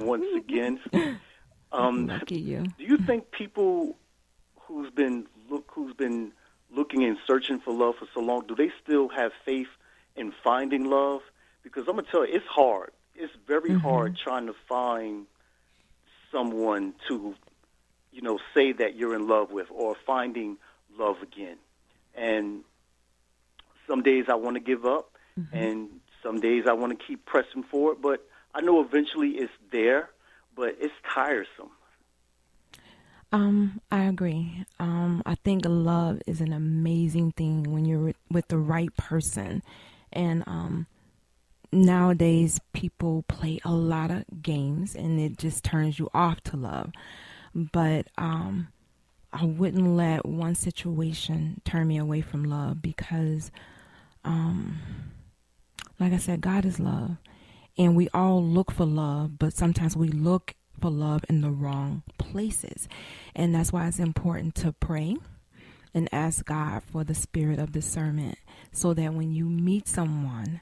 once again. Lucky you. Do you think people who's been looking and searching for love for so long, do they still have faith in finding love? Because I'm gonna tell you, it's hard. It's very hard trying to find someone to, say that you're in love with, or finding love again. And some days I want to give up, and some days I want to keep pressing forward. But I know eventually it's there, but it's tiresome. I agree. I think love is an amazing thing when you're with the right person. And nowadays, people play a lot of games, and it just turns you off to love. But I wouldn't let one situation turn me away from love because, like I said, God is love. And we all look for love, but sometimes we look for love in the wrong places. And that's why it's important to pray and ask God for the spirit of discernment so that when you meet someone,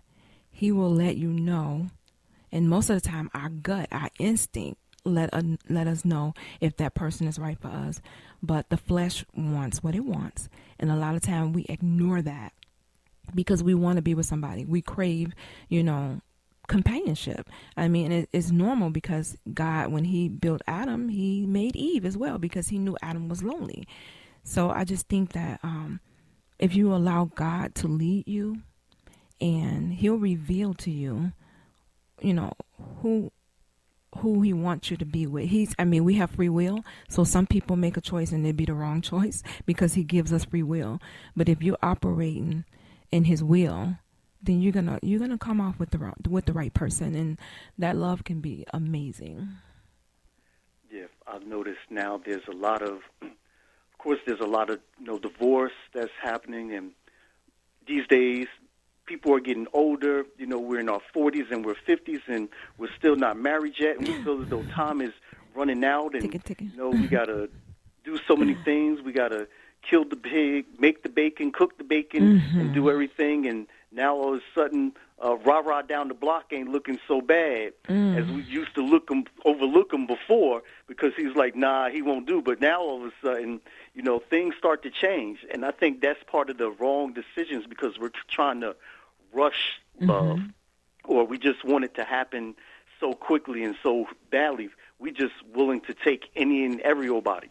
He will let you know. And most of the time, our gut, our instinct, let us know if that person is right for us. But the flesh wants what it wants. And a lot of time we ignore that because we want to be with somebody. We crave, companionship. I mean, it's normal because God, when He built Adam, He made Eve as well because He knew Adam was lonely. So I just think that if you allow God to lead you, and He'll reveal to you, who He wants you to be with. We have free will, so some people make a choice and it'd be the wrong choice because He gives us free will. But if you're operating in His will, then you're gonna come off with the right person, and that love can be amazing. Yeah, I've noticed now there's a lot of divorce that's happening, and these days people are getting older. We're in our 40s and we're 50s, and we're still not married yet, and we feel as though time is running out, and we gotta do so many things. We gotta kill the pig, make the bacon, cook the bacon, and do everything. And now all of a sudden, rah-rah down the block ain't looking so bad as we used to overlook him before, because he's like, nah, he won't do. But now all of a sudden, things start to change. And I think that's part of the wrong decisions because we're trying to rush love, or we just want it to happen so quickly and so badly. We just willing to take any and every old body.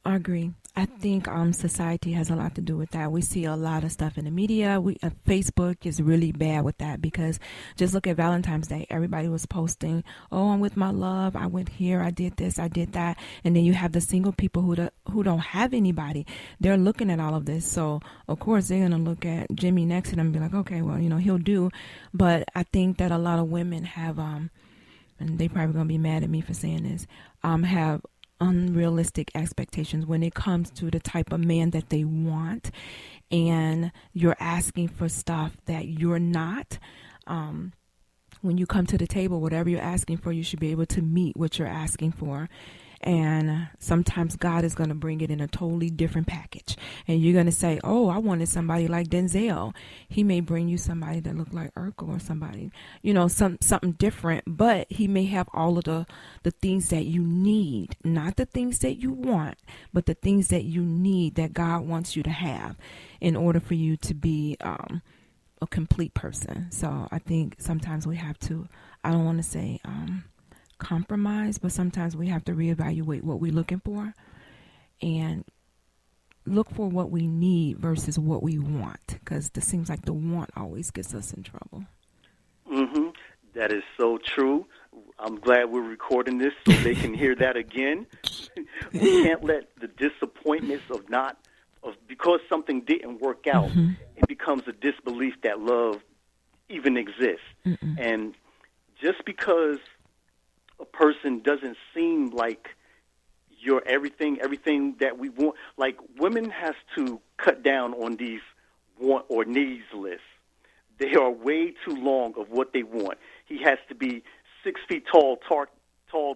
I agree. I think society has a lot to do with that. We see a lot of stuff in the media. Facebook is really bad with that because just look at Valentine's Day. Everybody was posting, oh, I'm with my love. I went here. I did this. I did that. And then you have the single people who don't have anybody. They're looking at all of this. So, of course, they're going to look at Jimmy next to them and be like, okay, well, he'll do. But I think that a lot of women have, and they probably going to be mad at me for saying this, have unrealistic expectations when it comes to the type of man that they want, and you're asking for stuff that you're not. When you come to the table, whatever you're asking for, you should be able to meet what you're asking for. And sometimes God is going to bring it in a totally different package. And you're going to say, oh, I wanted somebody like Denzel. He may bring you somebody that looked like Urkel or somebody, something different. But he may have all of the things that you need, not the things that you want, but the things that you need that God wants you to have in order for you to be a complete person. So I think sometimes we have to, I don't want to say compromise, but sometimes we have to reevaluate what we're looking for and look for what we need versus what we want, because it seems like the want always gets us in trouble. That is so true. I'm glad we're recording this so they can hear that again. We can't let the disappointments because something didn't work out, it becomes a disbelief that love even exists. And just because a person doesn't seem like you're everything that we want, like women has to cut down on these want or needs lists. They are way too long of what they want. He has to be 6 feet tall,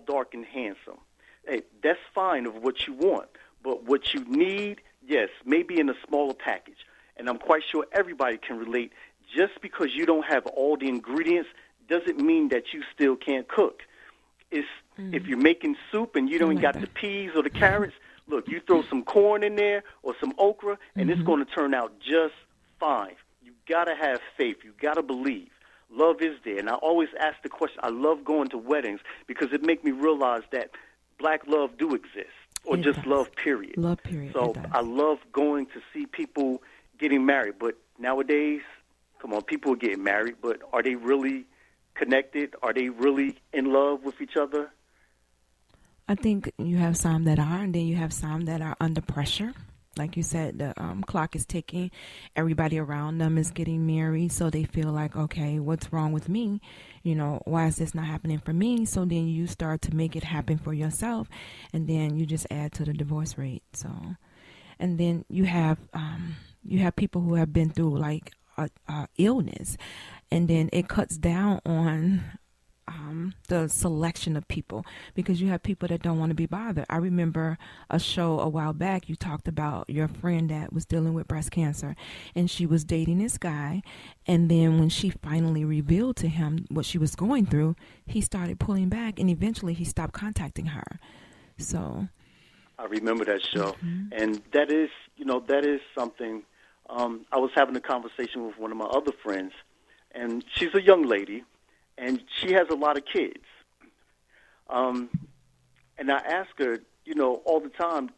dark, and handsome. Hey, that's fine of what you want, but what you need, yes, maybe in a smaller package. And I'm quite sure everybody can relate. Just because you don't have all the ingredients doesn't mean that you still can't cook. It's if you're making soup and you don't got the peas or the carrots, look, you throw some corn in there or some okra, and it's going to turn out just fine. You got to have faith. You got to believe. Love is there. And I always ask the question, I love going to weddings because it makes me realize that black love do exist, or It just does. love, period. Love, period. So It does. I love going to see people getting married. But nowadays, come on, people are getting married, but are they really connected? Are they really in love with each other? I think you have some that are, and then you have some that are under pressure. Like you said, the clock is ticking. Everybody around them is getting married, so they feel like, okay, what's wrong with me? You know, why is this not happening for me? So then you start to make it happen for yourself, and then you just add to the divorce rate. So, and then you have people who have been through like a illness, and then it cuts down on the selection of people, because you have people that don't want to be bothered. I remember a show a while back, you talked about your friend that was dealing with breast cancer, and she was dating this guy, and then when she finally revealed to him what she was going through, he started pulling back, and eventually he stopped contacting her. So I remember that show, and that is something. I was having a conversation with one of my other friends, and she's a young lady, and she has a lot of kids. And I ask her, all the time,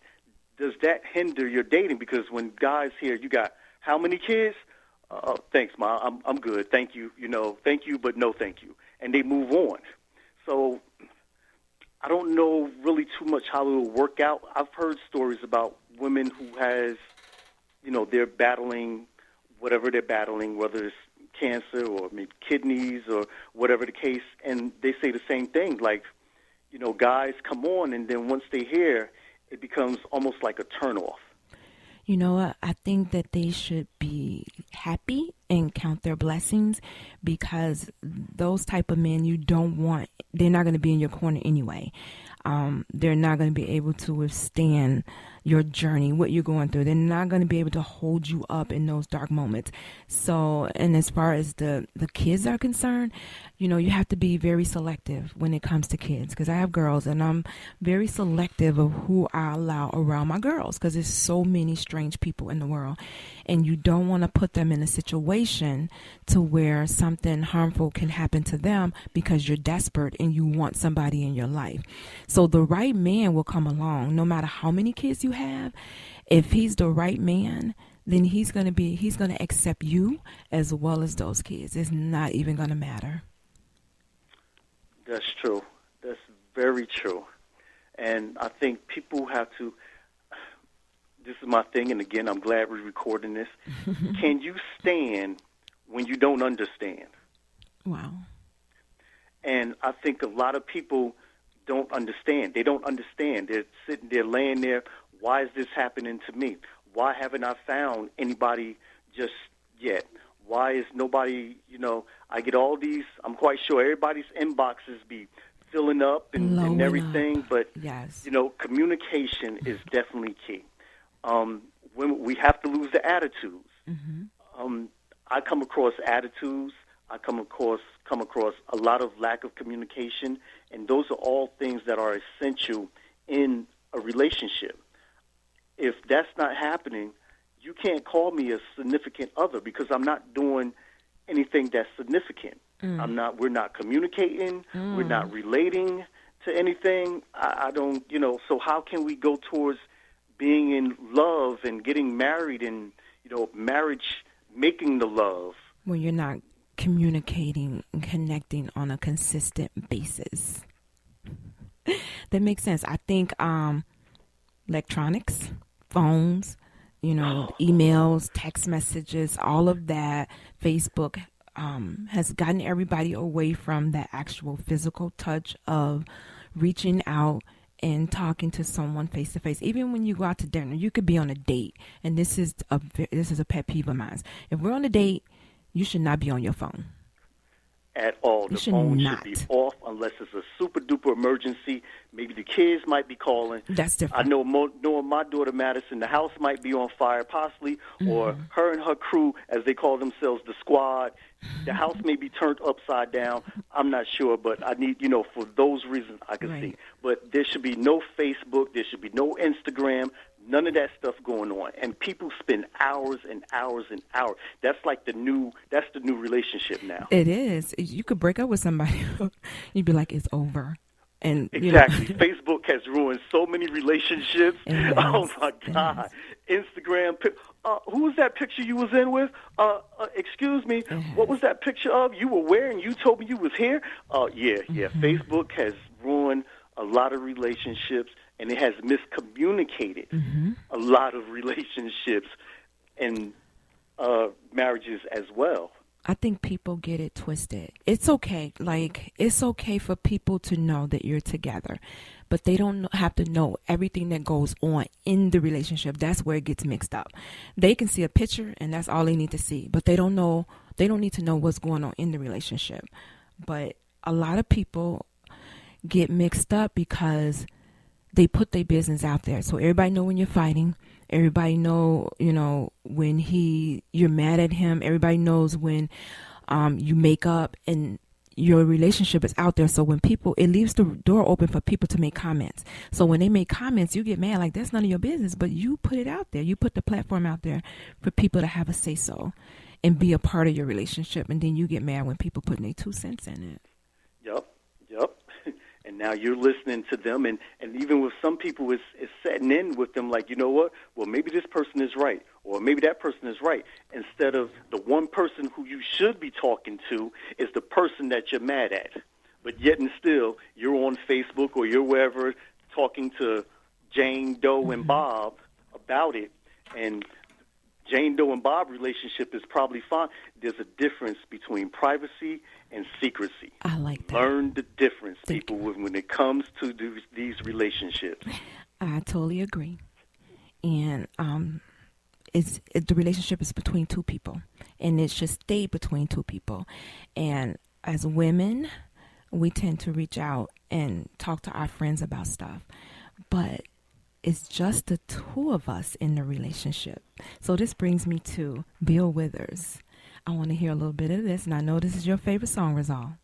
does that hinder your dating? Because when guys hear you got how many kids? Thanks, Ma. I'm good. Thank you. Thank you, but no thank you. And they move on. So I don't know really too much how it will work out. I've heard stories about women who has, they're battling whatever they're battling, whether it's cancer or maybe kidneys or whatever the case, and they say the same thing. Like, guys come on, and then once they hear, it becomes almost like a turnoff. you know what? I think that they should be happy and count their blessings, because those type of men you don't want, they're not going to be in your corner anyway. They're not going to be able to withstand your journey, what you're going through. They're not going to be able to hold you up in those dark moments. So, and as far as the kids are concerned, you have to be very selective when it comes to kids, because I have girls, and I'm very selective of who I allow around my girls, because there's so many strange people in the world, and you don't want to put them in a situation to where something harmful can happen to them because you're desperate and you want somebody in your life. So the right man will come along, no matter how many kids you have. If he's the right man, then he's going to accept you as well as those kids. It's not even going to matter. That's true. That's very true. And I think people have to, this is my thing, and again, I'm glad we're recording this. Can you stand when you don't understand? Wow. And I think a lot of people don't understand. They don't understand. They're sitting there laying there, why is this happening to me? Why haven't I found anybody just yet? Why is nobody, I get all these, I'm quite sure everybody's inboxes be filling up and everything, but, yes. Communication is definitely key. When we have to lose the attitudes. Mm-hmm. I come across attitudes. I come across a lot of lack of communication, and those are all things that are essential in a relationship. If that's not happening, you can't call me a significant other, because I'm not doing anything that's significant. We're not communicating. We're not relating to anything. I don't, so how can we go towards being in love and getting married and, marriage, making the love? When you're not communicating and connecting on a consistent basis. That makes sense. I think electronics, phones, emails, text messages, all of that, Facebook has gotten everybody away from the actual physical touch of reaching out and talking to someone face to face. Even when you go out to dinner, you could be on a date, and this is a pet peeve of mine. If we're on a date, you should not be on your phone. at all. The phone should be off unless it's a super-duper emergency. Maybe the kids might be calling. That's different. I know knowing my daughter Madison, the house might be on fire possibly, or her and her crew, as they call themselves, the squad, the house may be turned upside down. I'm not sure, but I need, for those reasons I can see. But there should be no Facebook. There should be no Instagram. None of that stuff going on. And people spend hours and hours and hours. That's the new relationship now. It is. You could break up with somebody. You'd be like, it's over. And exactly. Facebook has ruined so many relationships. Oh, my God. Instagram. Who was that picture you was in with? Excuse me. What was that picture of? You were where and you told me you was here? Yeah. Facebook has ruined a lot of relationships, and it has miscommunicated a lot of relationships and marriages as well. I think people get it twisted. It's okay. It's okay for people to know that you're together, but they don't have to know everything that goes on in the relationship. That's where it gets mixed up. They can see a picture and that's all they need to see, but they don't need to know what's going on in the relationship. But a lot of people get mixed up because they put their business out there. So everybody know when you're fighting. Everybody know, when you're mad at him. Everybody knows when you make up, and your relationship is out there. So when it leaves the door open for people to make comments. So when they make comments, you get mad, like that's none of your business, but you put it out there. You put the platform out there for people to have a say so and be a part of your relationship. And then you get mad when people put their 2 cents in it. Yep. And now you're listening to them, and even with some people, it's setting in with them like, you know what? Well, maybe this person is right, or maybe that person is right. Instead of the one person who you should be talking to is the person that you're mad at. But yet and still, you're on Facebook or you're wherever talking to Jane Doe and Bob about it, and Jane Doe and Bob relationship is probably fine. There's a difference between privacy and secrecy. I like that. Learn the difference, people, when it comes to these relationships. I totally agree. And the relationship is between two people, and it should stay between two people. And as women, we tend to reach out and talk to our friends about stuff, but it's just the two of us in the relationship. So this brings me to Bill Withers. I want to hear a little bit of this, and I know this is your favorite song, Rizal.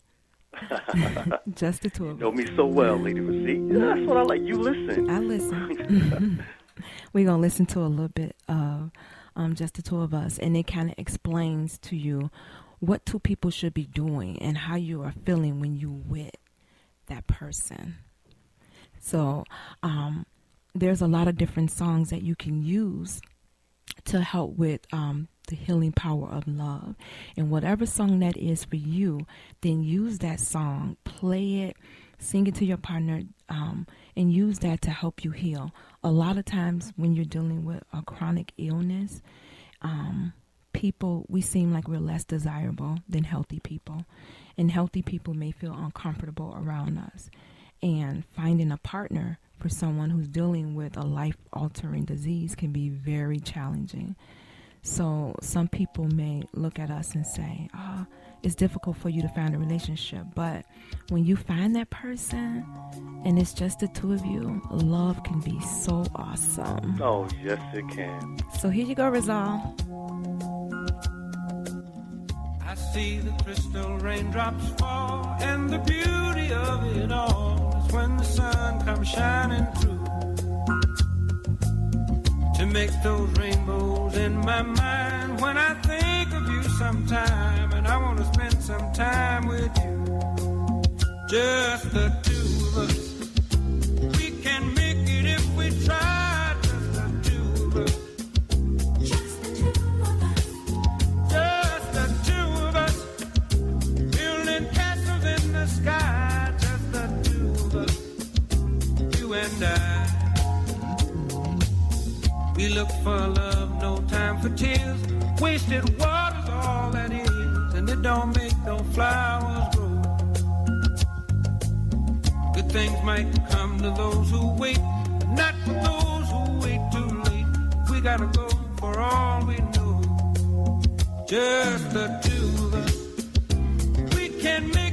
Just the two of us. You know me so well, Lady Rosita. That's what I like. You listen. I listen. We're going to listen to a little bit of Just the Two of Us, and it kind of explains to you what two people should be doing and how you are feeling when you with that person. So there's a lot of different songs that you can use to help with the healing power of love. And whatever song that is for you, then use that song, play it, sing it to your partner, and use that to help you heal. A lot of times when you're dealing with a chronic illness, we seem like we're less desirable than healthy people. And healthy people may feel uncomfortable around us. And finding a partner for someone who's dealing with a life-altering disease can be very challenging. So some people may look at us and say, it's difficult for you to find a relationship. But when you find that person and it's just the two of you, love can be so awesome. Oh, yes, it can. So here you go, Rizal. I see the crystal raindrops fall, and the beauty of it all is when the sun comes shining through to make those rainbows in my mind. When I think of you sometime, and I want to spend some time with you, just the two of us. We can make it if we try, just the two of us. Just the two of us. Just the two of us. Building castles in the sky, just the two of us. You and I. We look for love, no time for tears. Wasted water's all that is, and it don't make no flowers grow. Good things might come to those who wait, but not for those who wait too late. We gotta go for all we know. Just the two of us. We can make